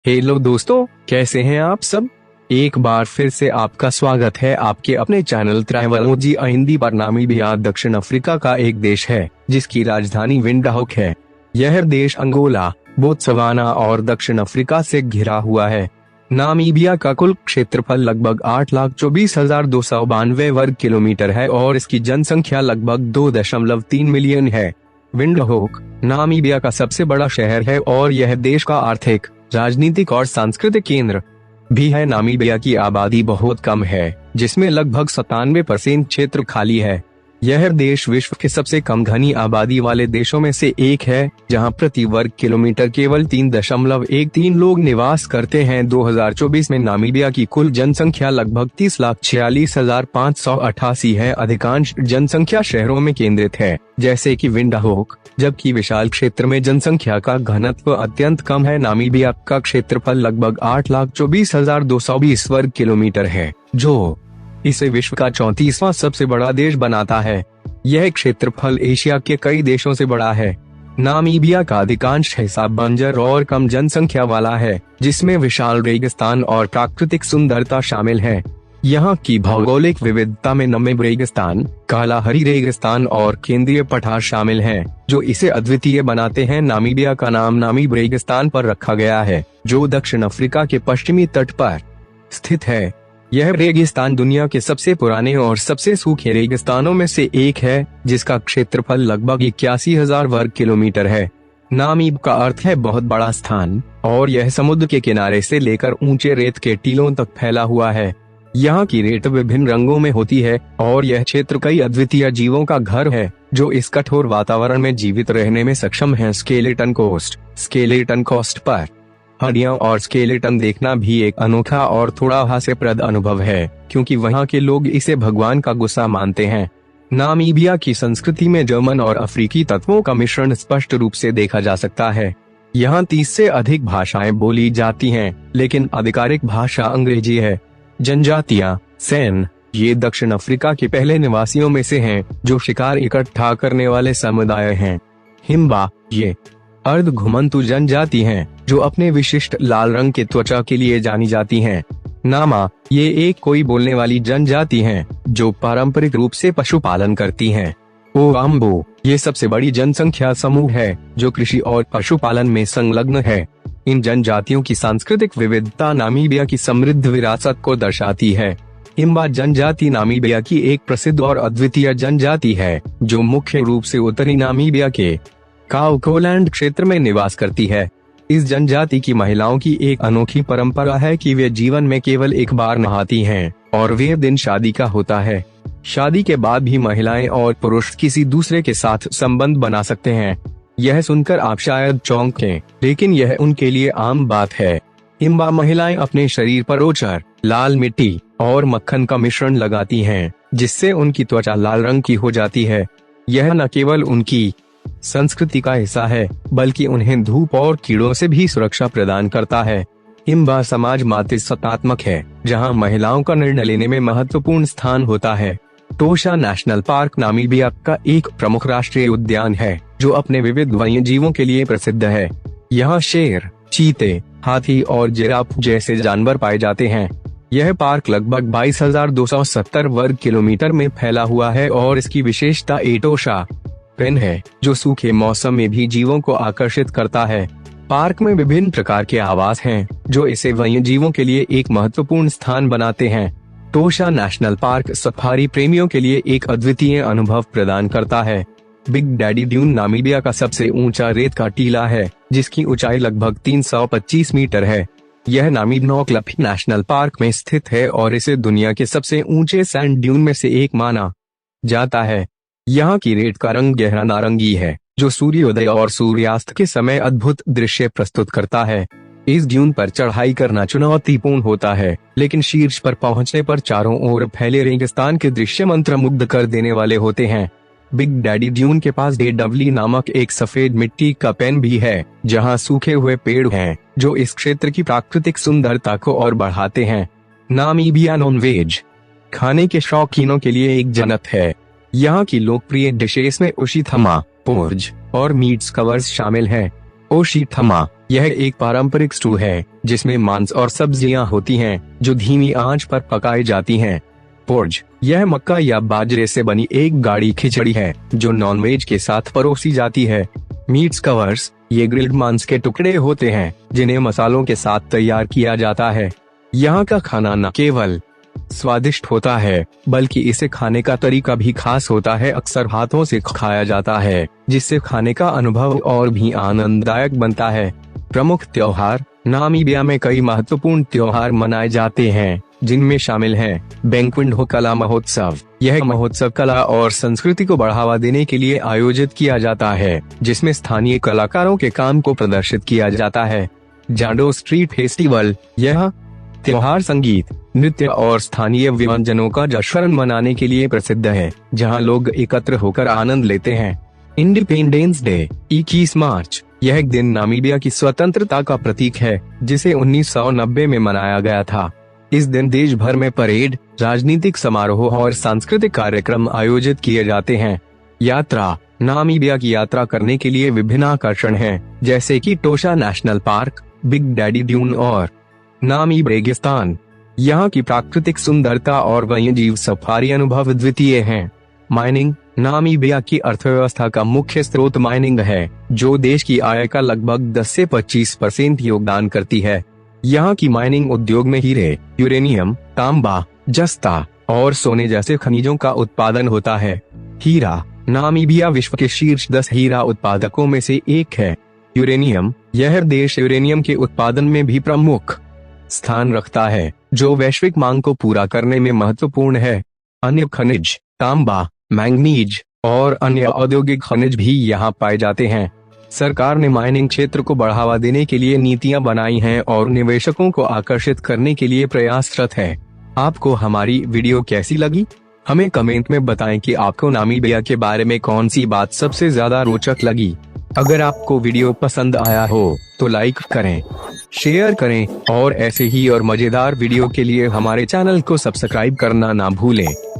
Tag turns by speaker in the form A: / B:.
A: Hello दोस्तों, कैसे हैं आप सब। एक बार फिर से आपका स्वागत है आपके अपने चैनल ट्रैवलोजी हिंदी पर। नामीबिया दक्षिण अफ्रीका का एक देश है जिसकी राजधानी विंडहोक है। यह देश अंगोला, बोत्सवाना और दक्षिण अफ्रीका से घिरा हुआ है। नामीबिया का कुल क्षेत्रफल लगभग 8,24,292 वर्ग किलोमीटर है और इसकी जनसंख्या लगभग 2.3 मिलियन है। विंडहोक नामीबिया का सबसे बड़ा शहर है और यह देश का आर्थिक, राजनीतिक और सांस्कृतिक केंद्र भी है। नामीबिया की आबादी बहुत कम है, जिसमें लगभग 97% क्षेत्र खाली है। यह देश विश्व के सबसे कम घनी आबादी वाले देशों में से एक है, जहां प्रति वर्ग किलोमीटर केवल 3.13 लोग निवास करते हैं। 2024 में नामीबिया की कुल जनसंख्या लगभग 30,46,588 है। अधिकांश जनसंख्या शहरों में केंद्रित है, जैसे कि विंडहोक, जबकि विशाल क्षेत्र में जनसंख्या का घनत्व अत्यंत कम है। नामीबिया का क्षेत्रफल लगभग 8,24,220 वर्ग किलोमीटर है, जो इसे विश्व का 34वां सबसे बड़ा देश बनाता है। यह क्षेत्रफल एशिया के कई देशों से बड़ा है। नामीबिया का अधिकांश हिस्सा बंजर और कम जनसंख्या वाला है, जिसमें विशाल रेगिस्तान और प्राकृतिक सुंदरता शामिल है। यहाँ की भौगोलिक विविधता में नमे रेगिस्तान, कालाहरी रेगिस्तान और केंद्रीय पठार शामिल हैं, जो इसे अद्वितीय बनाते हैं। नामीबिया का नाम नामीब रेगिस्तान पर रखा गया है, जो दक्षिण अफ्रीका के पश्चिमी तट पर स्थित है। यह रेगिस्तान दुनिया के सबसे पुराने और सबसे सूखे रेगिस्तानों में से एक है, जिसका क्षेत्रफल लगभग 81,000 वर्ग किलोमीटर है। नामीब का अर्थ है बहुत बड़ा स्थान, और यह समुद्र के किनारे से लेकर ऊंचे रेत के टीलों तक फैला हुआ है। यहाँ की रेत विभिन्न रंगों में होती है और यह क्षेत्र कई अद्वितीय जीवों का घर है, जो इस कठोर वातावरण में जीवित रहने में सक्षम हैं। स्केलेटन कोस्ट पर हड्डियां और स्केलेटन देखना भी एक अनोखा और थोड़ा हास्यप्रद अनुभव है, क्योंकि वहाँ के लोग इसे भगवान का गुस्सा मानते हैं। नामीबिया की संस्कृति में जर्मन और अफ्रीकी तत्वों का मिश्रण स्पष्ट रूप से देखा जा सकता है। यहाँ 30 से अधिक भाषाएं बोली जाती हैं, लेकिन आधिकारिक भाषा अंग्रेजी है। जनजातियां सैन ये दक्षिण अफ्रीका के पहले निवासियों में से हैं, जो शिकार इकट्ठा करने वाले समुदाय हैं। हिम्बा ये अर्ध घुमंतु जनजाति हैं, जो अपने विशिष्ट लाल रंग के त्वचा के लिए जानी जाती हैं। नामा ये एक कोई बोलने वाली जनजाति हैं, जो पारंपरिक रूप से पशुपालन करती हैं। ओवाम्बो ये सबसे बड़ी जनसंख्या समूह है, जो कृषि और पशुपालन में संलग्न है। इन जनजातियों की सांस्कृतिक विविधता नामीबिया की समृद्ध विरासत को दर्शाती है। हिम्बा जनजाति नामीबिया की एक प्रसिद्ध और अद्वितीय जनजाति है, जो मुख्य रूप से उत्तरी नामीबिया के काउकोलैंड क्षेत्र में निवास करती है। इस जनजाति की महिलाओं की एक अनोखी परंपरा है कि वे जीवन में केवल एक बार नहाती हैं, और वे दिन शादी का होता है। शादी के बाद भी महिलाएं और पुरुष किसी दूसरे के साथ संबंध बना सकते हैं। यह सुनकर आप शायद चौंकें, लेकिन यह उनके लिए आम बात है। हिम्बा महिलाएं अपने शरीर पर ओचर, लाल मिट्टी और मक्खन का मिश्रण लगाती हैं, जिससे उनकी त्वचा लाल रंग की हो जाती है। यह न केवल उनकी संस्कृति का हिस्सा है, बल्कि उन्हें धूप और कीड़ों से भी सुरक्षा प्रदान करता है। हिम्बा समाज मातृसत्तात्मक है, जहां महिलाओं का निर्णय लेने में महत्वपूर्ण स्थान होता है। टोशा नेशनल पार्क नामीबिया का एक प्रमुख राष्ट्रीय उद्यान है, जो अपने विविध वन्य जीवों के लिए प्रसिद्ध है। यहाँ शेर, चीते, हाथी और जिराफ जैसे जानवर पाए जाते हैं। यह पार्क लगभग 22,270 वर्ग किलोमीटर में फैला हुआ है और इसकी विशेषता एटोशा पेन है, जो सूखे मौसम में भी जीवों को आकर्षित करता है। पार्क में विभिन्न प्रकार के आवास हैं, जो इसे वन्य जीवों के लिए एक महत्वपूर्ण स्थान बनाते हैं। टोशा नेशनल पार्क सफारी प्रेमियों के लिए एक अद्वितीय अनुभव प्रदान करता है। बिग डैडी ड्यून नामीबिया का सबसे ऊंचा रेत का टीला है, जिसकी ऊंचाई लगभग 325 मीटर है। यह नामीब नौक्लप नेशनल पार्क में स्थित है और इसे दुनिया के सबसे ऊंचे सैंड ड्यून में से एक माना जाता है। यहाँ की रेत का रंग गहरा नारंगी है, जो सूर्योदय और सूर्यास्त के समय अद्भुत दृश्य प्रस्तुत करता है। इस ड्यून पर चढ़ाई करना चुनौतीपूर्ण होता है, लेकिन शीर्ष पर पहुंचने पर चारों ओर फैले रेगिस्तान के दृश्य मंत्रमुग्ध कर देने वाले होते हैं। बिग डैडी ड्यून के पास डेडवली नामक एक सफेद मिट्टी का पेन भी है, जहां सूखे हुए पेड़ हैं, जो इस क्षेत्र की प्राकृतिक सुंदरता को और बढ़ाते हैं। नामीबिया नॉनवेज खाने के शौकीनों के लिए एक जन्नत है। यहाँ की लोकप्रिय डिशेस में ओशी थमा, पोर्ज और मीट्स कवर्स शामिल हैं। ओशी थमा यह एक पारंपरिक स्टू है जिसमें मांस और सब्जियां होती हैं जो धीमी आंच पर पकाई जाती हैं। पोर्ज, यह मक्का या बाजरे से बनी एक गाढ़ी खिचड़ी है जो नॉनवेज के साथ परोसी जाती है। मीट्स कवर्स, ये ग्रिल्ड मांस के टुकड़े होते हैं जिन्हें मसालों के साथ तैयार किया जाता है। यहाँ का खाना न केवल स्वादिष्ट होता है बल्कि इसे खाने का तरीका भी खास होता है। अक्सर हाथों से खाया जाता है जिससे खाने का अनुभव और भी आनंददायक बनता है। प्रमुख त्योहार, नामीबिया में कई महत्वपूर्ण त्योहार मनाए जाते हैं जिनमें शामिल हैं बैंक्विंडो कला महोत्सव। यह महोत्सव कला और संस्कृति को बढ़ावा देने के लिए आयोजित किया जाता है जिसमें स्थानीय कलाकारों के काम को प्रदर्शित किया जाता है। जाडो स्ट्रीट फेस्टिवल, यह त्योहार संगीत, नृत्य और स्थानीय व्यंजनों का जश्न मनाने के लिए प्रसिद्ध है जहां लोग एकत्र होकर आनंद लेते हैं। इंडिपेंडेंस डे, 21 मार्च, यह एक दिन नामीबिया की स्वतंत्रता का प्रतीक है जिसे 1990 में मनाया गया था। इस दिन देश भर में परेड, राजनीतिक समारोह और सांस्कृतिक कार्यक्रम आयोजित किए जाते हैं। यात्रा, नामीबिया की यात्रा करने के लिए विभिन्न आकर्षण हैं जैसे कि Etosha national park, big daddy dune और नामीब रेगिस्तान। यहाँ की प्राकृतिक सुंदरता और वन्यजीव सफारी अनुभव द्वितीय हैं। माइनिंग, नामीबिया की अर्थव्यवस्था का मुख्य स्रोत माइनिंग है जो देश की आय का लगभग 10 से 25% योगदान करती है। यहाँ की माइनिंग उद्योग में हीरे, यूरेनियम, तांबा, जस्ता और सोने जैसे खनिजों का उत्पादन होता है। हीरा, नामीबिया विश्व के शीर्ष 10 हीरा उत्पादकों में से एक है। यूरेनियम, यह देश यूरेनियम के उत्पादन में भी प्रमुख स्थान रखता है जो वैश्विक मांग को पूरा करने में महत्वपूर्ण है। अन्य खनिज, तांबा, मैंगनीज और अन्य औद्योगिक खनिज भी यहाँ पाए जाते हैं। सरकार ने माइनिंग क्षेत्र को बढ़ावा देने के लिए नीतियां बनाई हैं और निवेशकों को आकर्षित करने के लिए प्रयासरत है। आपको हमारी वीडियो कैसी लगी? हमें कमेंट में बताएं कि आपको नामीबिया के बारे में कौन सी बात सबसे ज्यादा रोचक लगी। अगर आपको वीडियो पसंद आया हो तो लाइक करें, शेयर करें और ऐसे ही और मजेदार वीडियो के लिए हमारे चैनल को सब्सक्राइब करना ना भूलें।